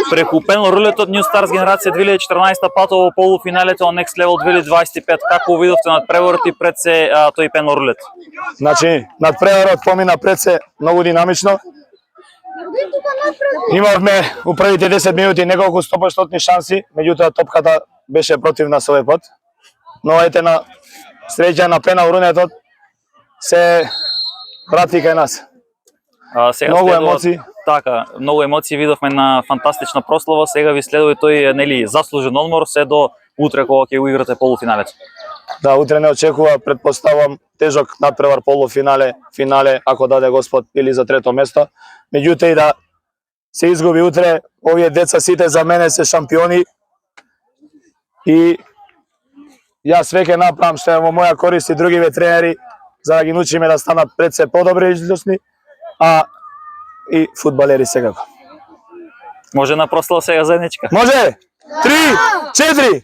Преку пенорулетот New Stars генерација 2014 патово во полуфиналето на Next Level 2025. Како видовте надпреварот и пред се тој пенорулет? Значи, надпреварот помина пред се многу динамично. Имавме у првите 10 минути неколку 100% шанси, меѓутоа топката беше против нас овој пат. Но ете на среќа на пенорулетот се врати кај нас. Многу емоции. Така, многу емоции видовме на фантастична прослава. Сега ви следува тој нели заслужен одмор се до утре кога ќе го играте полуфиналето. Да, утре не очекува, претпоставам, тежок надпревар полуфинале, финале, ако даде Господ, или за трето место. Меѓутоа и да се изгуби утре, овие деца сите за мене се шампиони и јас веќе направам што е во моја корист и другиве тренери за да ги научиме да станат пред се подобри и извисни, а и фудбалери секако. Може на прослава сега заедничка? Може! 3, 4,